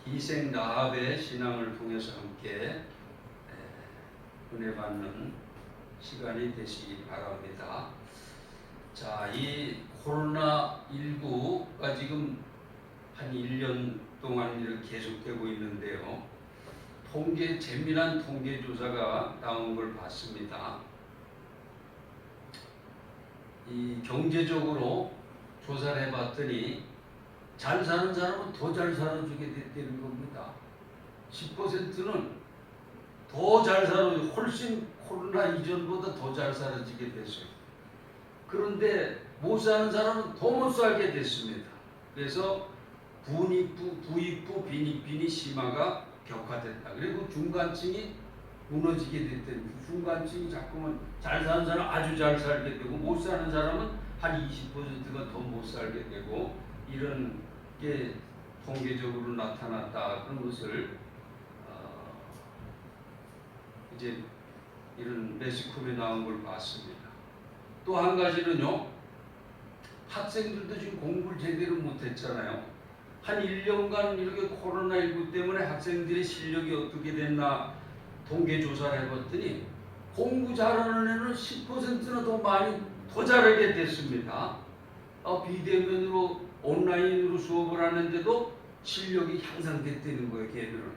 기생 라합의 신앙을 통해서 함께 은혜 받는 시간이 되시기 바랍니다. 자, 이 코로나19가 지금 한 1년 동안 이렇게 계속되고 있는데요. 재미난 통계 조사가 나온 걸 봤습니다. 이 경제적으로 조사를 해봤더니 잘 사는 사람은 더 잘 살아주게 됐다는 겁니다. 10%는 더 잘 훨씬 코로나 이전보다 더 잘 살아지게 됐어요. 그런데 못 사는 사람은 더 못 살게 됐습니다. 그래서 부익부, 빈익빈이 심화가 격화됐다. 그리고 중간층이 무너지게 됐다는, 중간층이 자꾸만 잘 사는 사람은 아주 잘 살게 되고 못 사는 사람은 한 20%가 더 못 살게 되고, 이런 게 통계적으로 나타났다. 그런 것을 이제 이런 매스컴에 나온 걸 봤습니다. 또 한 가지는요, 학생들도 지금 공부를 제대로 못했잖아요. 한 1년간 이렇게 코로나19 때문에 학생들의 실력이 어떻게 됐나 통계 조사를 해봤더니 공부 잘하는 애는 10%나 더 잘하게 됐습니다. 비대면으로 온라인으로 수업을 하는데도 실력이 향상됐다는 거예요, 걔들은.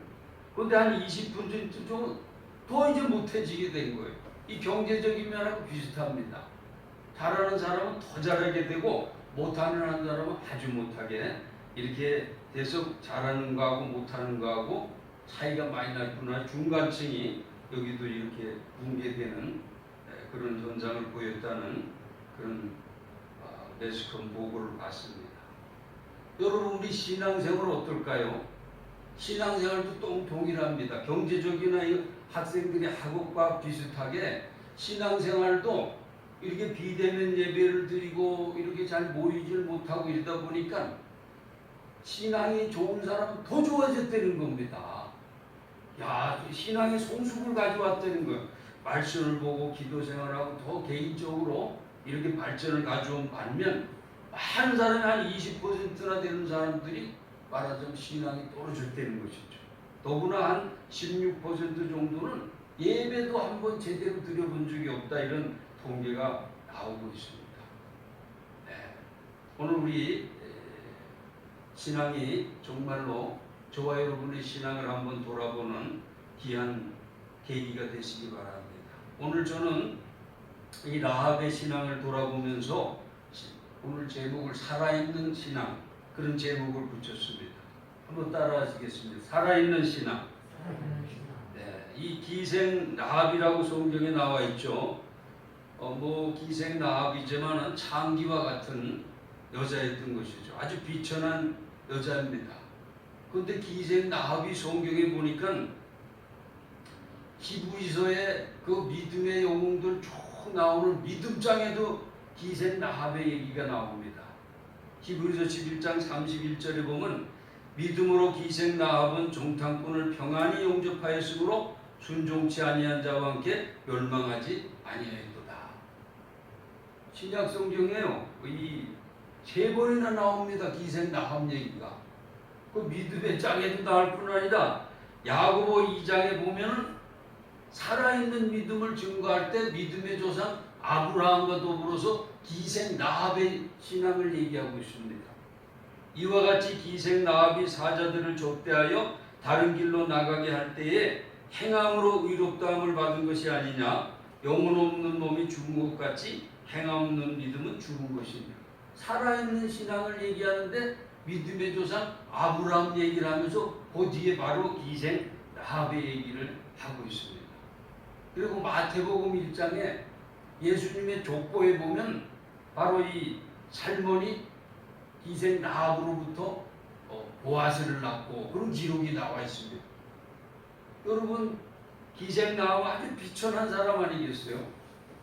그런데 한 20% 정도 더 이제 못해지게 된 거예요. 이 경제적인 면하고 비슷합니다. 잘하는 사람은 더 잘하게 되고 못하는 사람은 아주 못하게, 이렇게 돼서 잘하는 거하고 못하는 거하고 차이가 많이 났구나. 중간층이 여기도 이렇게 붕괴되는 그런 현상을 보였다는 그런 매스컴 보고를 봤습니다. 여러분, 우리 신앙생활 어떨까요? 신앙생활도 동일합니다. 경제적이나 학생들이 학업과 비슷하게 신앙생활도 이렇게 비대면 예배를 드리고 이렇게 잘 모이질 못하고 이러다 보니까 신앙이 좋은 사람은 더 좋아졌다는 겁니다. 야, 신앙의 성숙을 가져왔다는 거예요. 말씀을 보고 기도 생활하고 더 개인적으로 이렇게 발전을 가져온 반면, 많은 사람이 한 20%나 되는 사람들이 말하자면 신앙이 떨어졌다는 것이죠. 더구나 한 16% 정도는 예배도 한번 제대로 드려본 적이 없다, 이런 통계가 나오고 있습니다. 오늘 우리 신앙이 정말로 저와 여러분의 신앙을 한번 돌아보는 귀한 계기가 되시기 바랍니다. 오늘 저는 이 라합의 신앙을 돌아보면서 오늘 제목을 살아있는 신앙, 그런 제목을 붙였습니다. 한번 따라하시겠습니다. 살아있는 신앙. 네, 이 기생 라합이라고 성경에 나와 있죠. 기생 라합이지만 창기와 같은 여자였던 것이죠. 아주 비천한 여자입니다. 그런데 기생 라합이 성경에 보니까 히브리서의 그 믿음의 영웅들 쭉 나오는 믿음장에도 기생 라합의 얘기가 나옵니다. 히브리서 11장 31절에 보면 믿음으로 기생 라합은 종탄꾼을 평안히 용접하였으므로 순종치 아니한 자와 함께 멸망하지 아니하였도다. 신약 성경에요, 이 3번이나 나옵니다. 기생 라합 얘기가. 그 믿음의 장에도 나올 뿐 아니라 야고보 2장에 보면은 살아있는 믿음을 증거할 때 믿음의 조상 아브라함과 더불어서 기생 라합의 신앙을 얘기하고 있습니다. 이와 같이 기생 라합이 사자들을 접대하여 다른 길로 나가게 할 때에 행함으로 의롭다함을 받은 것이 아니냐. 영혼 없는 몸이 죽은 것 같이 행함 없는 믿음은 죽은 것입니다. 살아있는 신앙을 얘기하는데 믿음의 조상 아브라함 얘기를 하면서 그 뒤에 바로 기생 라합의 얘기를 하고 있습니다. 그리고 마태복음 1장에 예수님의 족보에 보면 바로 이 살몬이 기생 라합으로부터 보아스를 낳고 그런 기록이 나와 있습니다. 여러분, 기생 라합은 아주 비천한 사람 아니겠어요?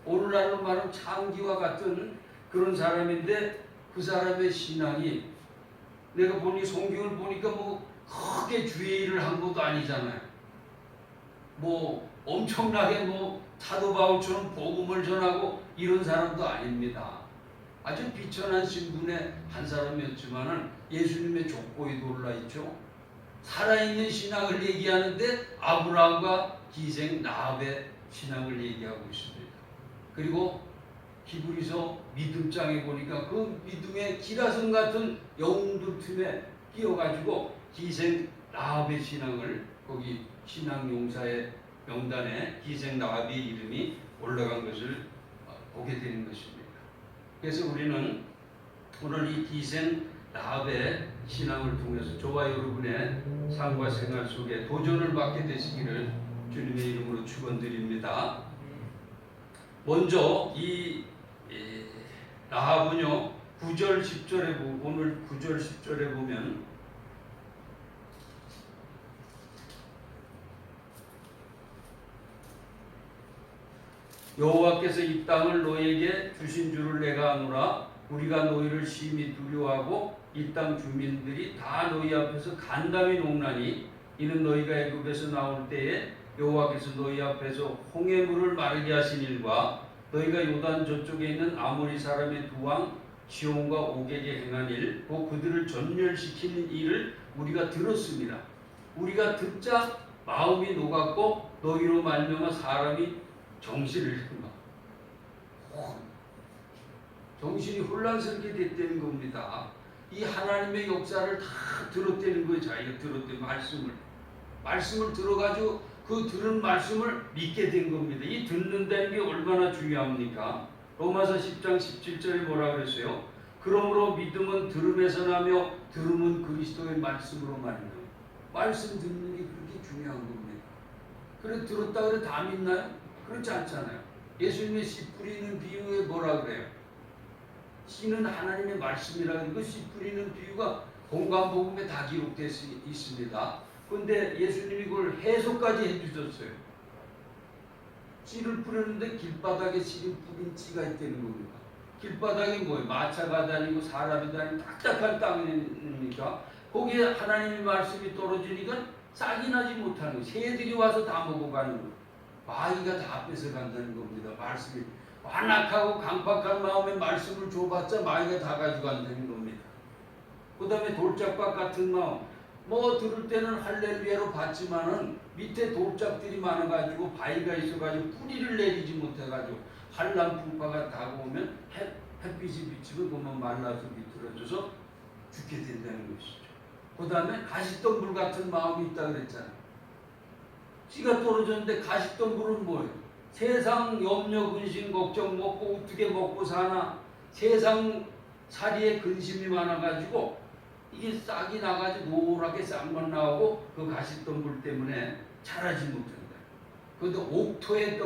오늘날로 말하면 창기와 같은 그런 사람인데 그 사람의 신앙이, 내가 보니 성경을 보니까 크게 주의 일을 한 것도 아니잖아요. 엄청나게 사도 바울처럼 복음을 전하고 이런 사람도 아닙니다. 아주 비천한 신분의 한 사람이었지만은 예수님의 족보에 놀라 있죠. 살아있는 신앙을 얘기하는데 아브라함과 기생 라합의 신앙을 얘기하고 있습니다. 그리고 히브리서 믿음장에 보니까 그 믿음의 기라성 같은 영웅들 틈에 끼어가지고 기생 라합의 신앙을 거기 신앙용사의 명단에 기생 라합의 이름이 올라간 것을 보게 되는 것입니다. 그래서 우리는 오늘 이 기생 라합의 신앙을 통해서 저와 여러분의 삶과 생활 속에 도전을 받게 되시기를 주님의 이름으로 축원드립니다. 먼저 이 라합은요 9절 10절에 오늘 9절 10절에 보면 여호와께서 이 땅을 너에게 주신 줄을 내가 아노라. 우리가 너희를 심히 두려워하고 이 땅 주민들이 다 너희 앞에서 간담이 녹나니 이는 너희가 애굽에서 나올 때에 여호와께서 너희 앞에서 홍해물을 마르게 하신 일과 너희가 요단 저쪽에 있는 아모리 사람의 두 왕 시온과 오게게 행한 일, 곧 그들을 전멸시키는 일을 우리가 들었습니다. 우리가 듣자 마음이 녹았고 너희로 말미암아 사람이 정신이 혼란스럽게 됐다는 겁니다. 이 하나님의 역사를 다 들었다는 거예요. 자기가 들었던 말씀을 들어가지고 그 들은 말씀을 믿게 된 겁니다. 이 듣는다는 게 얼마나 중요합니까? 로마서 10장 17절에 뭐라 그랬어요? 그러므로 믿음은 들음에서 나며 들음은 그리스도의 말씀으로 말이에요. 말씀 듣는 게 그렇게 중요한 겁니다. 그래 들었다 그래 다 믿나요? 그렇지 않잖아요. 예수님의 씨 뿌리는 비유에 뭐라 그래요? 씨는 하나님의 말씀이라는 그 씨 뿌리는 비유가 공관복음에 다 기록되어 있습니다. 그런데 예수님이 그걸 해석까지 해주셨어요. 씨를 뿌렸는데 길바닥에 씨를 뿌린 씨가 있다는 겁니다. 길바닥이 뭐예요? 마차가 다니고 사람이 다니고 딱딱한 땅이니까 거기에 하나님의 말씀이 떨어지니까 싹이 나지 못하는 거예요. 새들이 와서 다 먹어가는 거예요. 마귀가 다 뺏어간다는 겁니다. 말씀이 완악하고 강팍한 마음에 말씀을 줘봤자 마귀가 다 가져간다는 겁니다. 그 다음에 돌짝박 같은 마음, 뭐 들을 때는 할렐루야로 받지만은 밑에 돌짝들이 많아가지고 바위가 있어가지고 뿌리를 내리지 못해가지고 한람풍파가 다가오면 햇빛이 비치고 그만 말라서 비틀어져서 죽게 된다는 것이죠. 그 다음에 가시덤불 같은 마음이 있다 그랬잖아요. 씨가 떨어졌는데 가시덤불은 뭐예요? 세상 염려 근심 걱정 먹고 어떻게 먹고 사나 세상 살이에 근심이 많아가지고 이게 싹이 나가지고 노랗게 싹만 나오고 그 가시덤불 때문에 자라지 못한다. 그런데 옥토에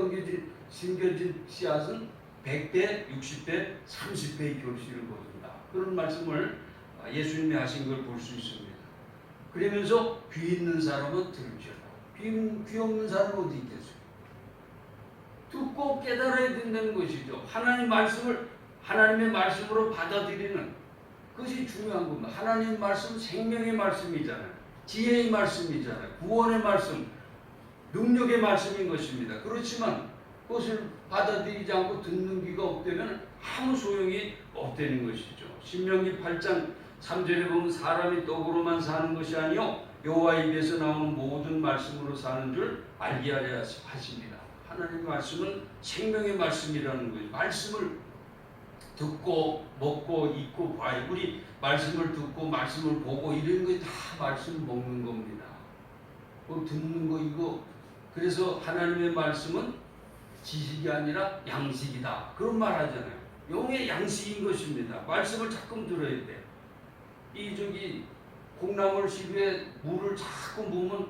심겨진 씨앗은 100배, 60배, 30배의 결실을 거둔다. 그런 말씀을 예수님이 하신 걸 볼 수 있습니다. 그러면서 귀 있는 사람은 들을지어다. 귀 없는 사람은 어디 있겠어요? 듣고 깨달아야 된다는 것이죠. 하나님의 말씀으로 받아들이는 그것이 중요한 겁니다. 하나님의 말씀 생명의 말씀이잖아요. 지혜의 말씀이잖아요. 구원의 말씀, 능력의 말씀인 것입니다. 그렇지만 그것을 받아들이지 않고 듣는 귀가 없다면 아무 소용이 없다는 것이죠. 신명기 8장 3절에 보면 사람이 떡으로만 사는 것이 아니요 여호와 입에서 나오는 모든 말씀으로 사는 줄 알게 하려 하십니다. 하나님의 말씀은 생명의 말씀이라는 거예요. 말씀을 듣고 먹고 입고 봐요. 우리 말씀을 듣고 말씀을 보고 이런 거 다 말씀 먹는 겁니다. 듣는 거 이거 그래서 하나님의 말씀은 지식이 아니라 양식이다. 그런 말 하잖아요. 영의 양식인 것입니다. 말씀을 자꾸 들어야 돼. 콩나물 시루에 물을 자꾸 부으면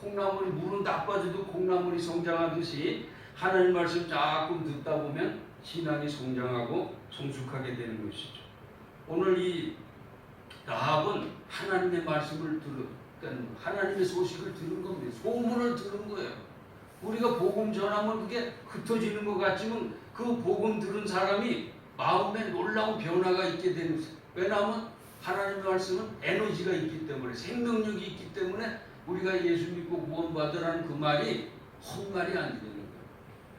콩나물이 물은 나빠져도 콩나물이 성장하듯이 하나님 말씀 자꾸 듣다 보면 신앙이 성장하고 성숙하게 되는 것이죠. 오늘 이 라합은 하나님의 말씀을 하나님의 소식을 들은 겁니다. 소문을 들은 거예요. 우리가 복음 전하면 그게 흩어지는 것 같지만 그 복음 들은 사람이 마음에 놀라운 변화가 있게 되는 거예요. 왜냐하면 하나님의 말씀은 에너지가 있기 때문에 생명력이 있기 때문에 우리가 예수 믿고 구원받으라는 그 말이 헛말이 안 되는 거예요.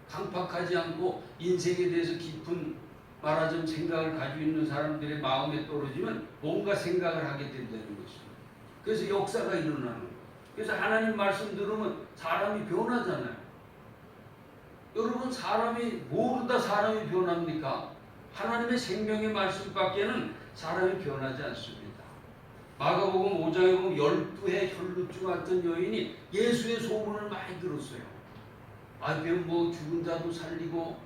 강팍하지 않고 인생에 대해서 깊은 말하자면 생각을 가지고 있는 사람들의 마음에 떨어지면 뭔가 생각을 하게 된다는 것입니다. 그래서 역사가 일어나는 거예요. 그래서 하나님 말씀 들으면 사람이 변하잖아요. 여러분, 사람이 모르다 사람이 변합니까? 하나님의 생명의 말씀밖에는 사람이 변하지 않습니다. 마가복음 5장에 보면 12해 혈루증 왔던 여인이 예수의 소문을 많이 들었어요. 뭐 죽은 자도 살리고,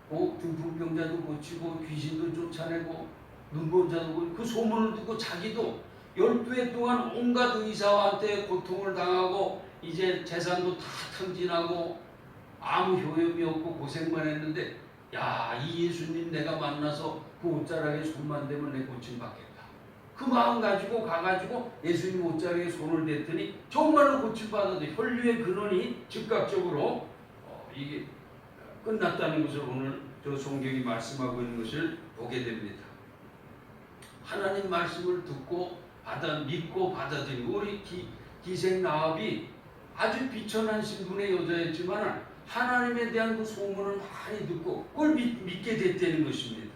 중풍병자도 고치고, 귀신도 쫓아내고, 눈먼 자도 고치고, 그 소문을 듣고 자기도 12해 동안 온갖 의사한테 고통을 당하고 이제 재산도 다 탕진하고 아무 효험이 없고 고생만 했는데, 야, 이 예수님 내가 만나서 그 옷자락에 손만 대면 내 고침 받겠다. 그 마음 가지고 가가지고 예수님 옷자락에 손을 댔더니 정말로 고침 받았는데 혈류의 근원이 즉각적으로 이게 끝났다는 것을 오늘 저 성경이 말씀하고 있는 것을 보게 됩니다. 하나님 말씀을 듣고 믿고 받아들이고, 우리 기생 라합이 아주 비천한 신분의 여자였지만 하나님에 대한 그 소문을 많이 듣고 그걸 믿게 됐다는 것입니다.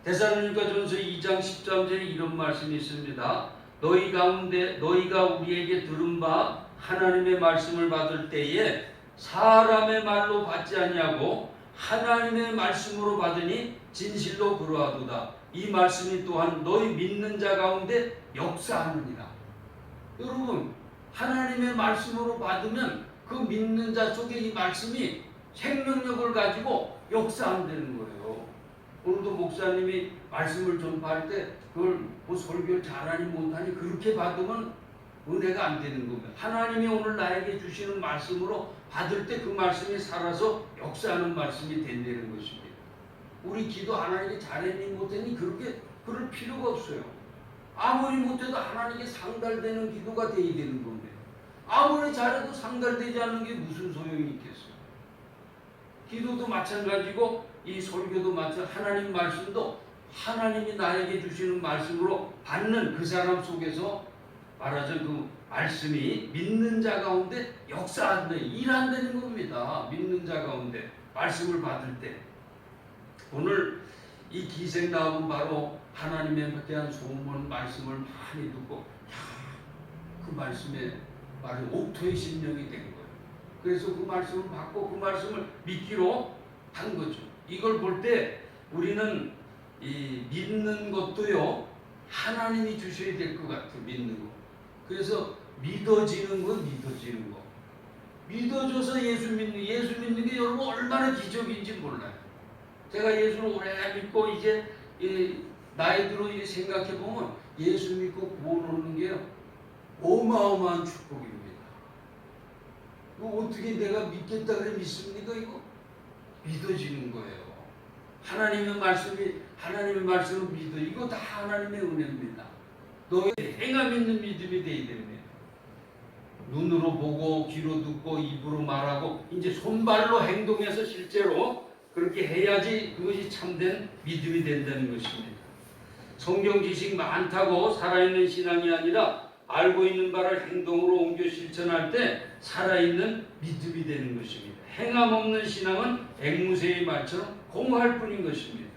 데살로니가전서 2장 13절에 이런 말씀이 있습니다. 너희가 우리에게 들은 바 하나님의 말씀을 받을 때에 사람의 말로 받지 아니하고 하나님의 말씀으로 받으니 진실로 그러하도다. 이 말씀이 또한 너희 믿는 자 가운데 역사하느니라. 여러분, 하나님의 말씀으로 받으면 그 믿는 자 속에 이 말씀이 생명력을 가지고 역사한다는 거예요. 오늘도 목사님이 말씀을 전파할 때 그걸 뭐 설교를 잘하니 못하니 그렇게 받으면 은혜가 안 되는 겁니다. 하나님이 오늘 나에게 주시는 말씀으로 받을 때 그 말씀이 살아서 역사하는 말씀이 된다는 것입니다. 우리 기도 하나님께 잘했니 못했니 그렇게 그럴 필요가 없어요. 아무리 못해도 하나님께 상달되는 기도가 되어야 되는 겁니다. 아무리 잘해도 상달되지 않는 게 무슨 소용이 있겠어요. 기도도 마찬가지고 이 설교도 하나님 말씀도 하나님이 나에게 주시는 말씀으로 받는 그 사람 속에서 말하자면 그 말씀이 믿는 자 가운데 역사한다, 일한다는 겁니다. 믿는 자 가운데 말씀을 받을 때. 오늘 이 기생 라합은 바로 하나님에 대한 소문 말씀을 많이 듣고 그 말씀에 말이 옥토의 심령이 된 거예요. 그래서 그 말씀을 받고 그 말씀을 믿기로 한 거죠. 이걸 볼 때 우리는 이 믿는 것도요 하나님이 주셔야 될 것 같아요. 믿는 거. 그래서 믿어지는 건 믿어지는 거. 믿어줘서 예수 믿는 게 여러분 얼마나 기적인지 몰라요. 제가 예수를 오래 믿고 이제 나이 들어 생각해 보면 예수 믿고 구원 얻는 게 어마어마한 축복입니다. 이거 어떻게 내가 믿겠다 그래 믿습니까? 이거 믿어지는 거예요. 하나님의 말씀을 믿어. 이거 다 하나님의 은혜입니다. 너의 행함 있는 믿음이 되어야 됩니다. 눈으로 보고 귀로 듣고 입으로 말하고 이제 손발로 행동해서 실제로 그렇게 해야지 그것이 참된 믿음이 된다는 것입니다. 성경 지식 많다고 살아있는 신앙이 아니라 알고 있는 바를 행동으로 옮겨 실천할 때 살아있는 믿음이 되는 것입니다. 행함 없는 신앙은 앵무새의 말처럼 공할 뿐인 것입니다.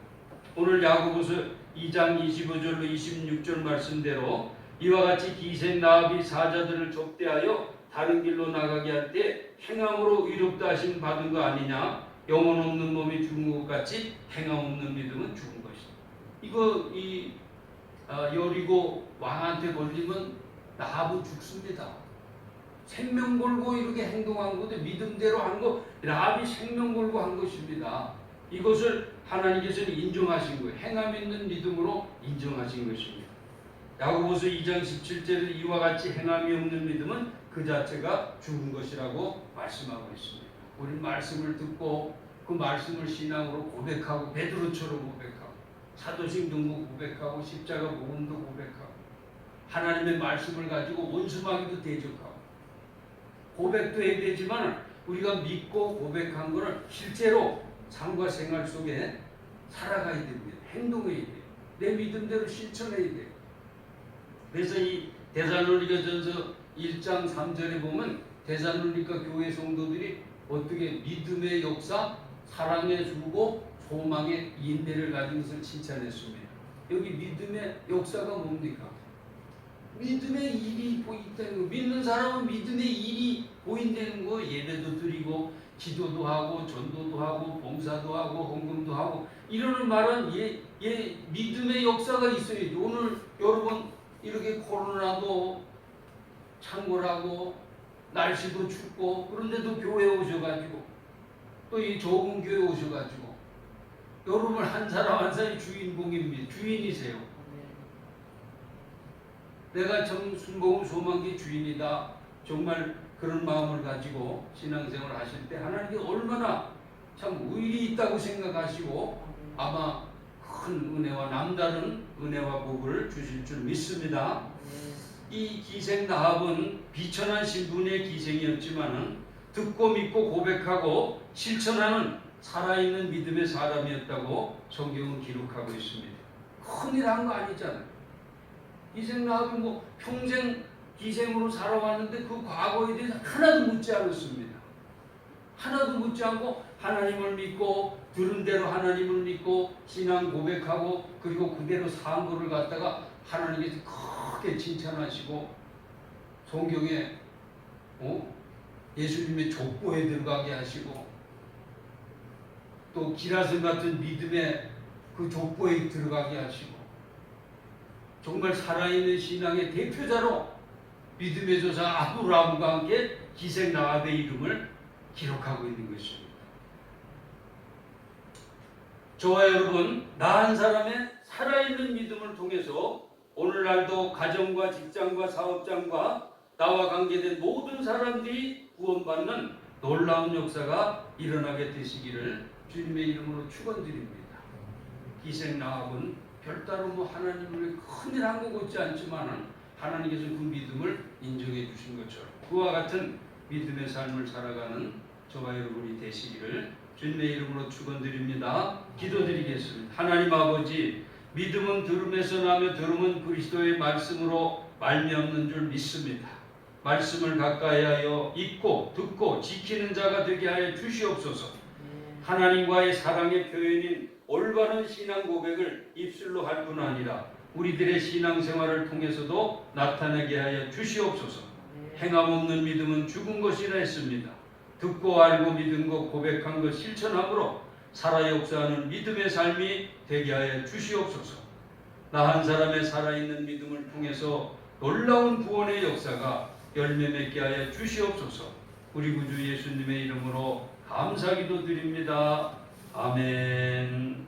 오늘 야고보서 2장 25절로 26절 말씀대로 이와 같이 기생 라합이 사자들을 접대하여 다른 길로 나가게 할 때 행함으로 의롭다 하심 받은 거 아니냐. 영혼 없는 몸이 죽은 것 같이 행함 없는 믿음은 죽은 것이다. 이거 여리고 왕한테 걸리면 라합은 죽습니다. 생명 걸고 이렇게 행동한 것도 믿음대로 한 거, 라합이 생명 걸고 한 것입니다. 이것을 하나님께서는 인정하신 거예요. 행함 있는 믿음으로 인정하신 것입니다. 야고보서 2장 17절에 이와 같이 행함이 없는 믿음은 그 자체가 죽은 것이라고 말씀하고 있습니다. 우리 말씀을 듣고 그 말씀을 신앙으로 고백하고 베드로처럼 고백하고 사도행 등도 고백하고 십자가 복음도 고백하고 하나님의 말씀을 가지고 원수마귀도 대적하고 고백도 해야 되지만 우리가 믿고 고백한 것을 실제로 삶과 생활 속에 살아가야 됩니다. 행동해야 돼요. 내 믿음대로 실천해야 돼요. 그래서 이 데살로니가전서 1장 3절에 보면 데살로니가 교회 성도들이 어떻게 믿음의 역사, 사랑의 주고 소망의 인내를 가진 것을 칭찬했습니다. 여기 믿음의 역사가 뭡니까? 믿음의 일이 보인다는 거. 믿는 사람은 믿음의 일이 보인다는 거. 예배도 드리고 기도도 하고 전도도 하고 봉사도 하고 헌금도 하고 이러는 말은 믿음의 역사가 있어야죠. 오늘 여러분 이렇게 코로나도 창궐하고 날씨도 춥고 그런데도 교회에 오셔가지고 또 이 좁은 교회에 오셔가지고 여러분 한 사람 한 사람이 주인공입니다. 주인이세요. 내가 순복음 소망기 주인이다. 정말 그런 마음을 가지고 신앙생활을 하실 때 하나님께 얼마나 참 의리 있다고 생각하시고 아마 큰 은혜와 남다른 은혜와 복을 주실 줄 믿습니다. 이 기생 라합은 비천한 신분의 기생이었지만은 듣고 믿고 고백하고 실천하는 살아있는 믿음의 사람이었다고 성경은 기록하고 있습니다. 큰일 한 거 아니잖아요. 기생 라합이 뭐 평생 기생으로 살아왔는데 그 과거에 대해서 하나도 묻지 않았습니다. 하나도 묻지 않고 하나님을 믿고 들은 대로 하나님을 믿고 신앙 고백하고 그리고 그대로 산 거를 갖다가 하나님께서 크게 칭찬하시고 성경에 예수님의 족보에 들어가게 하시고 또 기라성 같은 믿음의 그 족보에 들어가게 하시고 정말 살아있는 신앙의 대표자로 믿음의 조사 아브라함과 함께 기생 라합의 이름을 기록하고 있는 것입니다. 저와 여러분, 나 한 사람의 살아있는 믿음을 통해서 오늘날도 가정과 직장과 사업장과 나와 관계된 모든 사람들이 구원받는 놀라운 역사가 일어나게 되시기를 주님의 이름으로 축원드립니다. 기생 라합은 별다른 하나님을 큰일 한 것 같지 않지만은 하나님께서 그 믿음을 인정해 주신 것처럼 그와 같은 믿음의 삶을 살아가는 저와 여러분이 되시기를 주님의 이름으로 축원드립니다. 기도드리겠습니다. 하나님 아버지, 믿음은 들음에서 나며 들음은 그리스도의 말씀으로 말미암는 줄 믿습니다. 말씀을 가까이 하여 읽고 듣고 지키는 자가 되게 하여 주시옵소서. 하나님과의 사랑의 표현인 올바른 신앙 고백을 입술로 할 뿐 아니라 우리들의 신앙생활을 통해서도 나타내게 하여 주시옵소서. 행함 없는 믿음은 죽은 것이라 했습니다. 듣고 알고 믿은 것 고백한 것 실천함으로 살아 역사하는 믿음의 삶이 되게 하여 주시옵소서. 나 한 사람의 살아있는 믿음을 통해서 놀라운 구원의 역사가 열매 맺게 하여 주시옵소서. 우리 구주 예수님의 이름으로 감사기도 드립니다. 아멘.